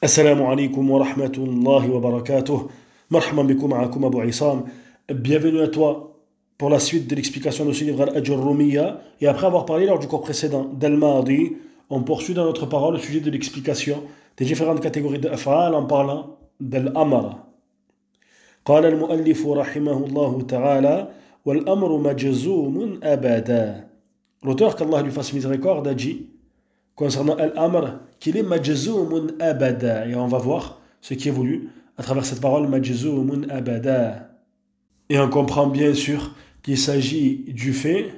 Assalamu alaikum wa rahmatullahi wa barakatuh. Marhaban bikum ma'akum Abu Isam. Bienvenue à toi pour la suite de l'explication de ce livre Al-Ajr Rumiya. Et après avoir parlé lors du cours précédent d'Al-Madi, on poursuit dans notre parole le sujet de l'explication des différentes catégories de af'al en parlant d'Al-Amara. قال المؤلف رحمه الله تعالى والأمر مجزوم أبدا. L'auteur, qu'Allah lui fasse miséricorde, a dit concernant Al-Amr, qu'il est majzoumun abada. Et on va voir ce qui est voulu à travers cette parole majzoumun abada. Et on comprend bien sûr qu'il s'agit du fait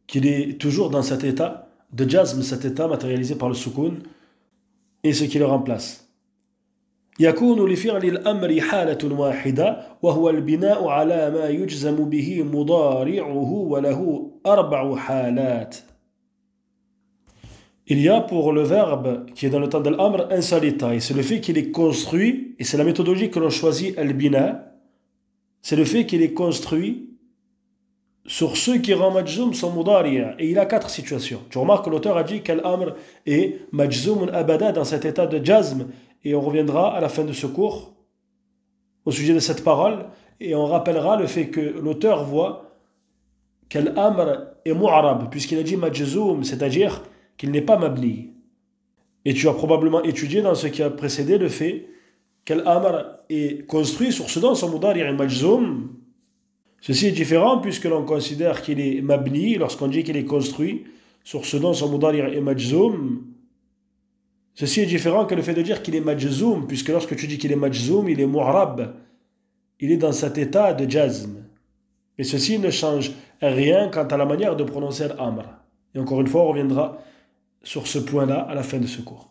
qu'il est toujours dans cet état de jazm, cet état matérialisé par le soukoun, et ce qui le remplace. يكون لفعل الأمر حالة واحدة وهو البناء على ما يجزم به مضارعه وله أربع حالات. Il y a pour le verbe qui est dans le temps de l'amr un seul état, et c'est le fait qu'il est construit, et c'est la méthodologie que l'on choisit, al-bina, c'est le fait qu'il est construit sur ceux qui rendent majzoum son mudari'a, et il a 4 situations. Tu remarques que l'auteur a dit qu'al-amr est majzoum abada dans cet état de jazm, et on reviendra à la fin de ce cours au sujet de cette parole, et on rappellera le fait que l'auteur voit qu'al-amr est mu'arab, puisqu'il a dit majzoum, c'est-à-dire qu'il n'est pas mabni. Et tu as probablement étudié dans ce qui a précédé le fait qu'al-amr est construit sur ce dont son mudari' est majzoum. Ceci est différent puisque l'on considère qu'il est mabni lorsqu'on dit qu'il est construit sur ce dont son mudari' est majzoum. Ceci est différent que le fait de dire qu'il est majzoum, puisque lorsque tu dis qu'il est majzoum, il est mu'rab. Il est dans cet état de jazm. Et ceci ne change rien quant à la manière de prononcer al-amr. Et encore une fois, on reviendra sur ce point-là à la fin de ce cours.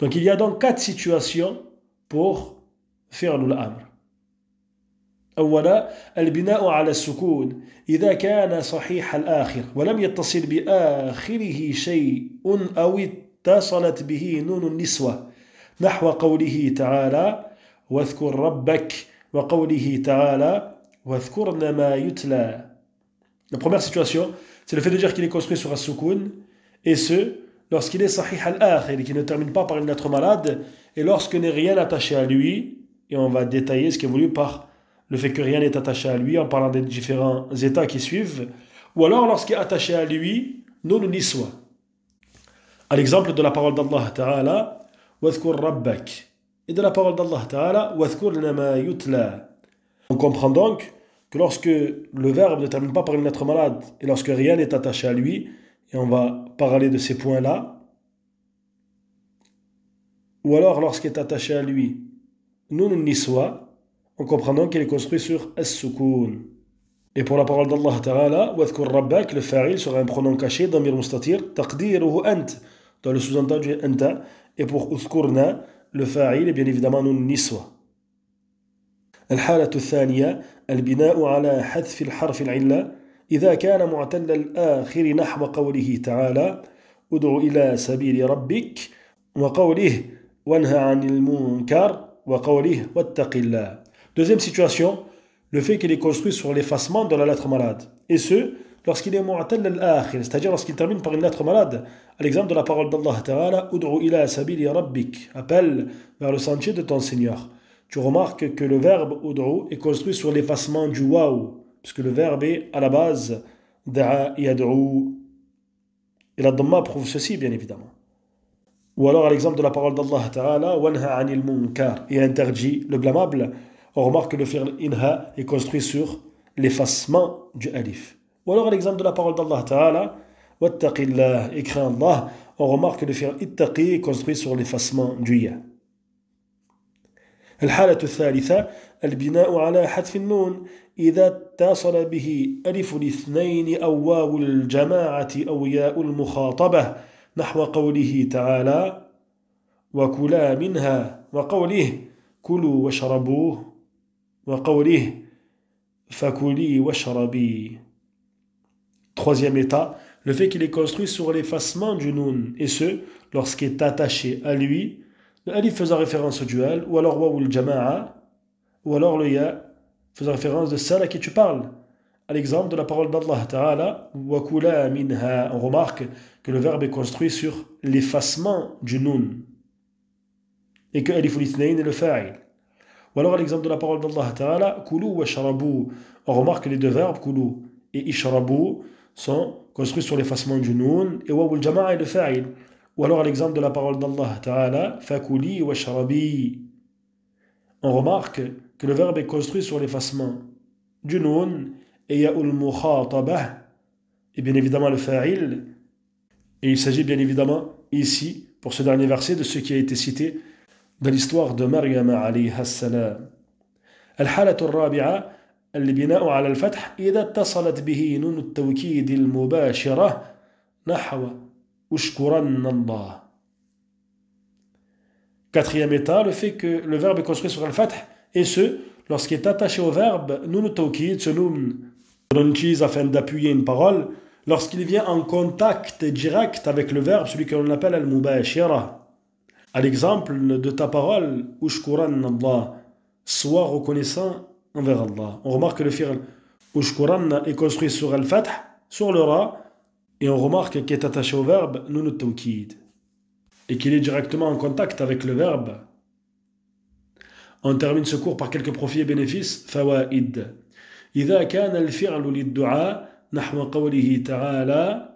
Donc il y a donc 4 situations pour fi'l al-amr. أولا البناء على السكون إذا كان صحيح الآخر ولم يتصل بآخره شيء أو اتصلت به نون النسوة نحو قوله تعالى واذكر ربك وقوله تعالى واذكرن ما يتلى. La première situation, c'est le fait de dire qu'il est construit sur as-sukun, et ce, lorsqu'il est sahih al-akhir et qu'il ne termine pas par une lettre malade, et lorsque n'est rien attaché à lui, et on va détailler ce qui est voulu par le fait que rien n'est attaché à lui en parlant des différents états qui suivent, ou alors lorsqu'il est attaché à lui, nun niswa. À l'exemple de la parole d'Allah Ta'ala, وَاذْكُرْ رَبَّكَ, et de la parole d'Allah Ta'ala, وَاذْكُرْنَ مَا يُتْلَى. On comprend donc que lorsque le verbe ne termine pas par une lettre malade, et lorsque rien n'est attaché à lui, et on va parler de ces points-là, ou alors lorsqu'il est attaché à lui, nun niswa, on comprend donc qu'il est construit sur as-sukun. Et pour la parole d'Allah Ta'ala, وَاذْكُرْ رَبَّكَ, le fa'il sera un pronom caché, damir mustatir, taqdiruhu ant, dans le sous-entendu anta, et pour uthkurna, le fa'il est bien évidemment nun niswa. الحالة الثانية البناء على حذف الحرف العلة إذا كان معتل الآخر نحو قوله تعالى ادع إلى سبيل ربك وقوله وانهى عن المنكر وقوله واتق الله. Deuxième situation, le fait qu'il est construit sur l'effacement de la lettre malade, et ce, lorsqu'il est mu'tal al-akhir, c'est-à-dire lorsqu'il termine par une lettre malade, à l'exemple de la parole d'Allah Ta'ala ud'u ila sabili rabbik, appelle vers le sentier de ton Seigneur. Tu remarques que le verbe ud'u est construit sur l'effacement du waw, puisque le verbe est à la base da'a yad'u. Et la dhamma prouve ceci, bien évidemment. Ou alors à l'exemple de la parole d'Allah Ta'ala wanha anil munkar, et interdit le blâmable, on remarque que le fi'l inha est construit sur l'effacement du alif. Ou alors à l'exemple de la parole d'Allah Ta'ala wattaqillah, et crains Allah, on remarque que le fi'l ittaqi est construit sur l'effacement du ya. الحالة الثالثة البناء على حذف النون إذا اتصل به ألف الاثنين أو واو الجماعة أو ياء المخاطبة نحو قوله تعالى وكلا منها وقوله كلوا واشربوا وقوله فكلي واشربي. Troisième état, le fait qu'il est construit sur l'effacement du nun, et ce, lorsqu'il est attaché à lui le alif faisant référence au duel, ou alors waw al-jama'a, ou alors le ya faisant référence de celle à qui tu parles. À l'exemple de la parole d'Allah Ta'ala, wa kula minha, on remarque que le verbe est construit sur l'effacement du nun. et que alif al-ithnayn est le fa'il. Ou alors l'exemple de la parole d'Allah Ta'ala, kulu wa sharabu. On remarque que les deux verbes, kulu et ishrabu, sont construits sur l'effacement du noun, et waw al-jama'a est le fa'il. Ou alors l'exemple de la parole d'Allah Ta'ala, fakuli wa sharabi. On remarque que le verbe est construit sur l'effacement du noun, et ya'ul mukhatabah, et bien évidemment le fa'il. Et il s'agit bien évidemment ici, pour ce dernier verset, de ce qui a été cité dans l'histoire de Maryam alayha salam. الحالة الرابعة البناء على الفتح إذا اتصلت به نون التوكيد المباشرة نحو أشكرن الله. Quatrième état, le fait que le verbe est construit sur le fath, et ce, lorsqu'il est attaché au verbe nun tawkid, ce nun que l'on utilise afin d'appuyer une parole, lorsqu'il vient en contact direct avec le verbe, celui que l'on appelle al-mubashira. À l'exemple de ta parole, ushkuran Allah, sois reconnaissant envers Allah. On remarque que le fi'l ushkuran est construit sur al-fath, sur le ra, et on remarque qu'il est attaché au verbe nun tawkid, et qu'il est directement en contact avec le verbe. On termine ce cours par quelques profits et bénéfices. Fawaid. إذا كان الفعل للدعاء نحو قوله تعالى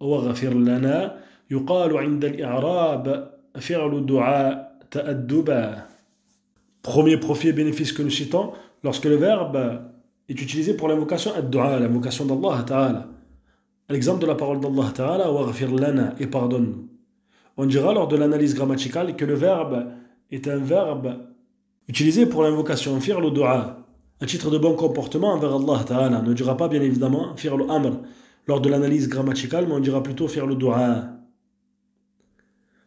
واغفر لنا يقال عند الإعراب فعل دعاء تأدبا. Premier profit et bénéfice que nous citons, lorsque le verbe est utilisé pour l'invocation ad-du'a, l'invocation d'Allah Ta'ala. L'exemple de la parole d'Allah Ta'ala, waghfir lana, et pardonne-nous. On dira lors de l'analyse grammaticale que le verbe est un verbe utilisé pour l'invocation, fi'l du'a, un titre de bon comportement envers Allah Ta'ala. On ne dira pas bien évidemment fi'l amr lors de l'analyse grammaticale, mais on dira plutôt fi'l du'a.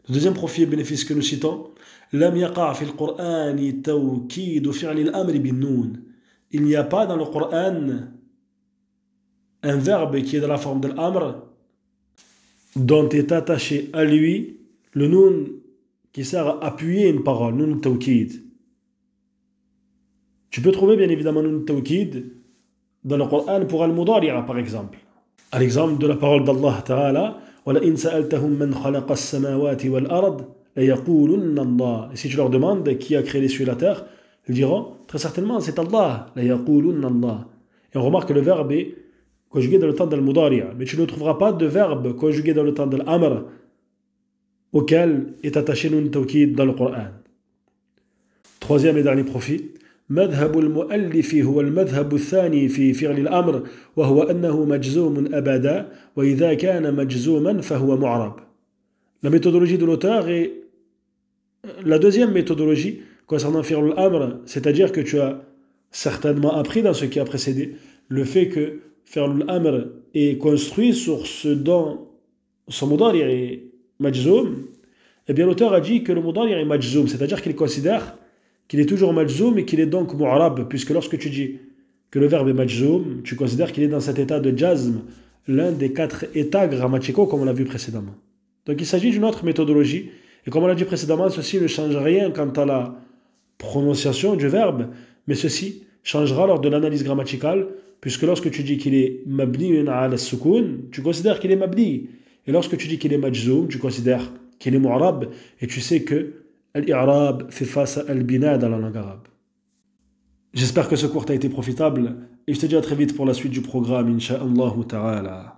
Le deuxième profit et bénéfice que nous citons, lam yaqa' fi al-Qur'an tawkid fi'l al-amr bin nun. Il n'y a pas dans le Coran un verbe qui est dans la forme de l'amr dont est attaché à lui le nun qui sert à appuyer une parole, nun tawkid. Tu peux trouver bien évidemment nun tawkid dans le Coran pour al-mudari'a par exemple. À l'exemple de la parole d'Allah Ta'ala, وَلَئِنْ سَأَلْتَهُمْ مَنْ خَلَقَ السَّمَاوَاتِ وَالْأَرْضِ لَيَقُولُنَّ اللَّهِ. Et si tu leur demandes qui a créé les cieux et la terre, ils diront très certainement c'est Allah. لَيَقُولُنَّ اللَّهِ. Et on remarque que le verbe est conjugué dans le temps de al-mudari'a, mais tu ne trouveras pas de verbe conjugué dans le temps de l'amr auquel est attaché nun tawkid dans le Coran. Troisième et dernier profit, مذهب المؤلف هو المذهب الثاني في فعل الأمر وهو أنه مجزوم أبدا وإذا كان مجزوما فهو معرب. La méthodologie de l'auteur est la deuxième méthodologie concernant fi'l al-amr, c'est-à-dire que tu as certainement appris dans ce qui a précédé le fait que fi'l al-amr est construit sur ce dont son mudari' est majzoum. Eh bien l'auteur a dit que le mudari' est majzoum, c'est-à-dire qu'il considère qu'il est toujours majzoum et qu'il est donc mu'rab, puisque lorsque tu dis que le verbe est majzoum, tu considères qu'il est dans cet état de jazm, l'un des 4 états grammaticaux comme on l'a vu précédemment. Donc il s'agit d'une autre méthodologie, et comme on l'a dit précédemment, ceci ne change rien quant à la prononciation du verbe, mais ceci changera lors de l'analyse grammaticale, puisque lorsque tu dis qu'il est mabni'un ala as-sukun, tu considères qu'il est mabni, et lorsque tu dis qu'il est majzoum, tu considères qu'il est mu'rab, et tu sais que Al-i'rab fait face à al-bina dans la langue arabe. J'espère que ce cours t'a été profitable et je te dis à très vite pour la suite du programme, incha'Allah ta'ala.